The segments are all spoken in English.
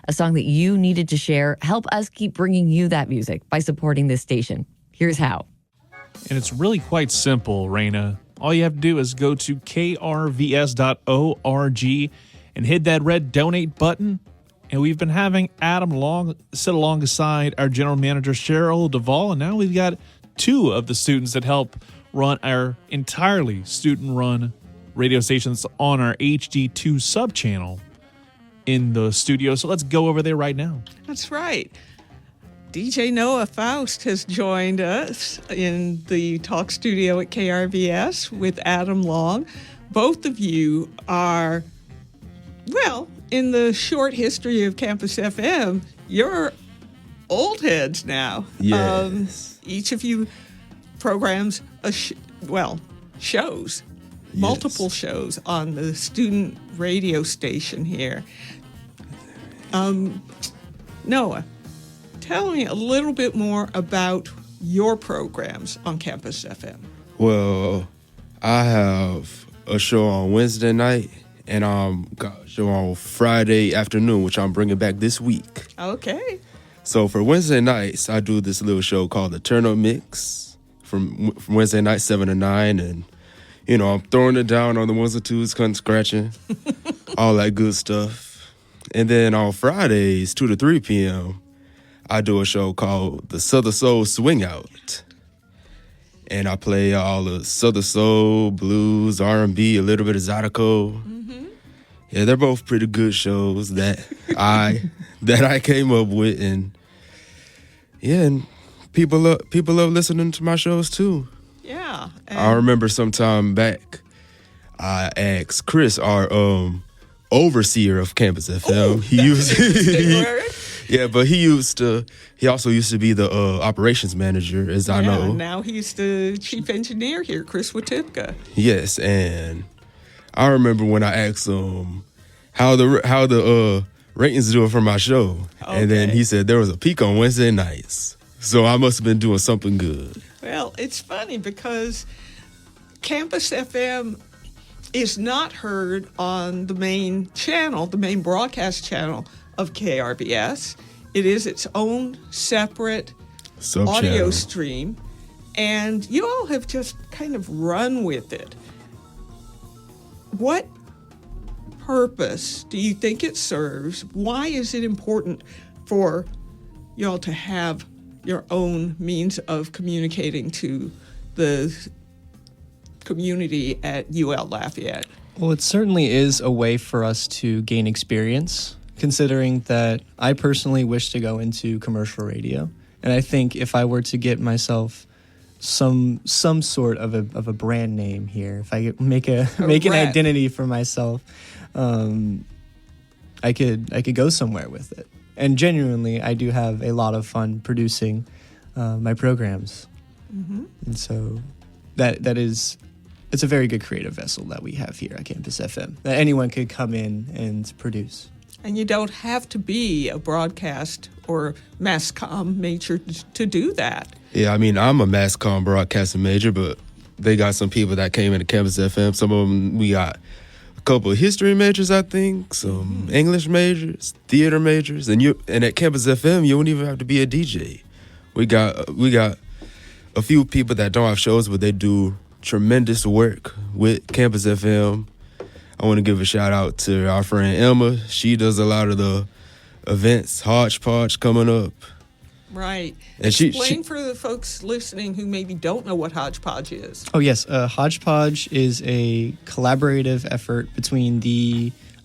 a song that you needed to share. Help us keep bringing you that music by supporting this station. Here's how. And it's really quite simple, Raina. All you have to do is go to krvs.org and hit that red donate button. And we've been having Adam Long sit alongside our general manager, Cheryl Duvall. And now we've got two of the students that help run our entirely student-run radio stations on our HD2 sub-channel in the studio. So let's go over there right now. That's right. DJ Noah Faust has joined us in the talk studio at KRVS with Adam Long. Both of you are, well, in the short history of Campus FM, you're old heads now. Yes. Each of you programs, shows, multiple shows on the student radio station here. Noah, tell me a little bit more about your programs on Campus FM. Well, I have a show on Wednesday night, and got a show on Friday afternoon, which I'm bringing back this week. Okay. So for Wednesday nights, I do this little show called the Turn Up Mix from Wednesday night, 7 to 9, and I'm throwing it down on the ones and twos, cutting, scratching, all that good stuff. And then on Fridays, 2 to 3 p.m., I do a show called the Southern Soul Swing Out. And I play all the Southern Soul, blues, R&B, a little bit of Zydeco. Mm-hmm. Yeah, they're both pretty good shows that I came up with. And yeah, and people love listening to my shows too. Yeah. I remember some time back, I asked Chris, our overseer of Campus FM. He also used to be the operations manager, as I know. Now he's the chief engineer here, Chris Watipka. Yes, and I remember when I asked him how the ratings doing for my show, okay. And then he said there was a peak on Wednesday nights, so I must have been doing something good. Well, it's funny because Campus FM is not heard on the main channel, the main broadcast channel of KRVS. It is its own separate audio stream, and you all have just kind of run with it. What purpose do you think it serves? Why is it important for y'all to have your own means of communicating to the community at UL Lafayette? Well, it certainly is a way for us to gain experience, considering that I personally wish to go into commercial radio. And I think if I were to get myself some sort of a brand name here, if I could make an identity for myself, I could go somewhere with it. And genuinely, I do have a lot of fun producing my programs. Mm-hmm. And so it's a very good creative vessel that we have here at Campus FM, that anyone could come in and produce. And you don't have to be a broadcast or mass comm major to do that. Yeah, I mean, I'm a mass comm broadcasting major, but they got some people that came into Campus FM. Some of them, we got a couple of history majors, I think, some English majors, theater majors, and at Campus FM, you don't even have to be a DJ. We got a few people that don't have shows, but they do tremendous work with Campus FM. I want to give a shout out to our friend Emma. She does a lot of the events, Hodgepodge coming up. Right. And Explain for the folks listening who maybe don't know what Hodgepodge is. Oh, yes. Hodgepodge is a collaborative effort between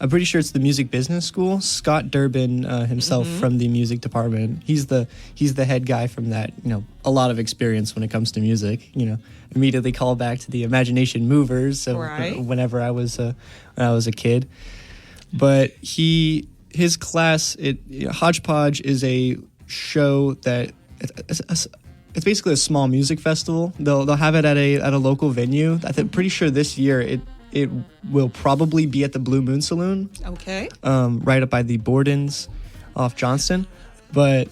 I'm pretty sure it's the Music Business School. Scott Durbin himself from the music department. He's the head guy from that. A lot of experience when it comes to music. Immediately call back to the Imagination Movers. Whenever I was a kid, but his class Hodgepodge is a show that it's basically a small music festival. They'll have it at a local venue. I'm pretty sure this year it will probably be at the Blue Moon Saloon. Okay. Right up by the Bordens off Johnston. But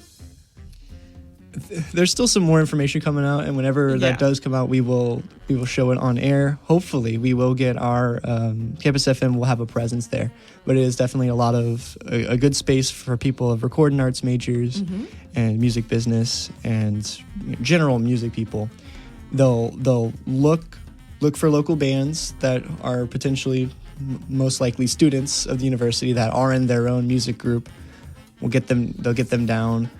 There's still some more information coming out, and whenever Yeah. that does come out, we will show it on air. Hopefully, we will get our Campus FM will have a presence there. But it is definitely a good space for people of recording arts majors and music business and general music people. They'll look for local bands that are potentially most likely students of the university that are in their own music group. They'll get them down.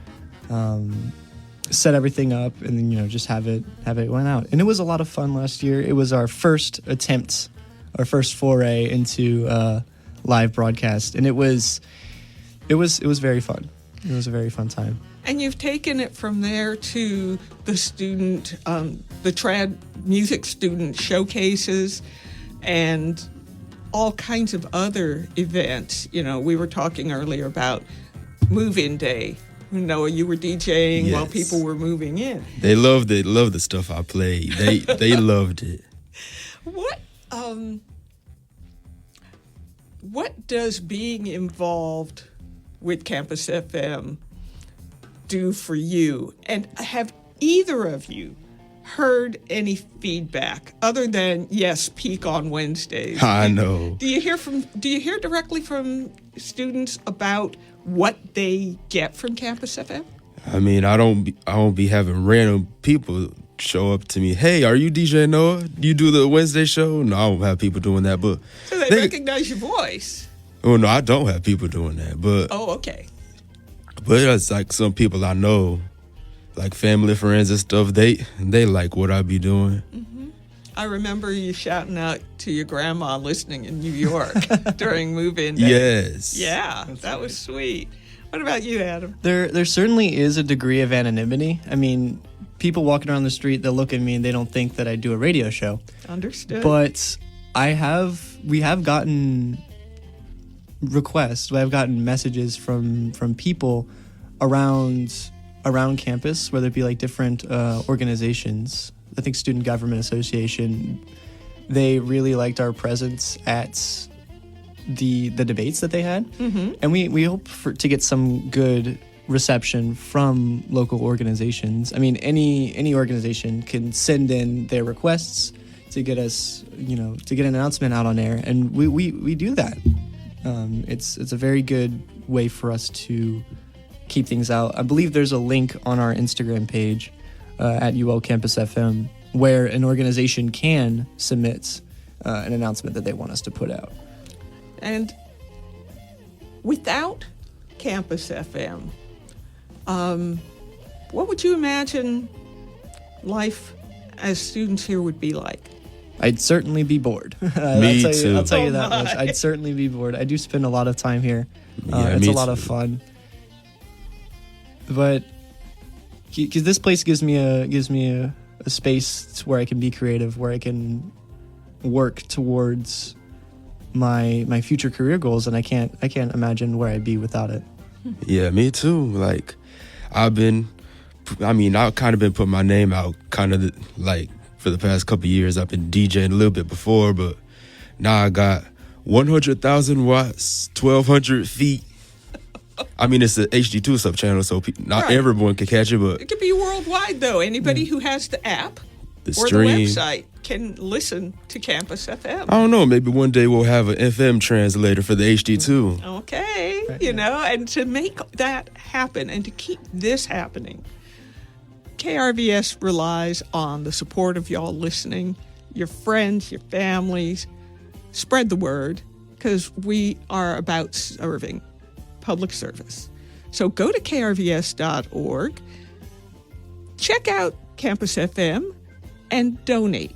Set everything up, and then just have it went out. And it was a lot of fun last year. It was our first attempt, our first foray into live broadcast, and it was very fun. It was a very fun time. And you've taken it from there to the student, the trad music student showcases, and all kinds of other events. We were talking earlier about move-in day. Noah, you were DJing while Yes. people were moving in. They loved it. Loved the stuff I played. They loved it. What does being involved with Campus FM do for you? And have either of you heard any feedback other than yes, peak on Wednesdays? I know. Do you hear directly from students about what they get from Campus FM? I mean, I don't be having random people show up to me. Hey, are you DJ Noah? Do you do the Wednesday show? No, I don't have people doing that. But So they recognize your voice. Oh no, I don't have people doing that. But Oh, okay. it's like some people I know, like family, friends, and stuff. They like what I be doing. I remember you shouting out to your grandma listening in New York during move-in day. Yes. Yeah, that was sweet. What about you, Adam? There certainly is a degree of anonymity. I mean, people walking around the street, they'll look at me and they don't think that I do a radio show. Understood. But we have gotten requests. I've gotten messages from people around campus, whether it be like different organizations. I think Student Government Association, they really liked our presence at the debates that they had. And we hope to get some good reception from local organizations. I mean, any organization can send in their requests to get us, to get an announcement out on air, and we do that. It's a very good way for us to keep things out. I believe there's a link on our Instagram page at UL Campus FM where an organization can submit an announcement that they want us to put out. And without Campus FM, what would you imagine life as students here would be like? I'd certainly be bored. Me too. I'll tell you Oh that my. much. I'd certainly be bored. I do spend a lot of time here. Yeah, it's me a lot of too. fun. But because this place gives me a space where I can be creative, where I can work towards my future career goals, and I can't imagine where I'd be without it. Yeah, me too. Like, I've kind of been putting my name out kind of like for the past couple of years. I've been DJing a little bit before, but now I got 100,000 watts, 1,200 feet. I mean, it's a HD2 sub-channel, so not Right. everyone can catch it, but It could be worldwide, though. Anybody who has the app the or stream. the website can listen to Campus FM. I don't know, maybe one day we'll have an FM translator for the HD2. Okay, Right. and to make that happen and to keep this happening, KRVS relies on the support of y'all listening, your friends, your families. Spread the word, because we are about serving public service. So go to krvs.org, check out Campus FM, and donate.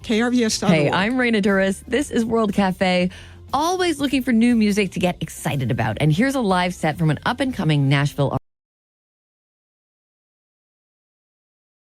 KRVS.org. Hey, I'm Raina Duras. This is World Cafe. Always looking for new music to get excited about. And here's a live set from an up-and-coming Nashville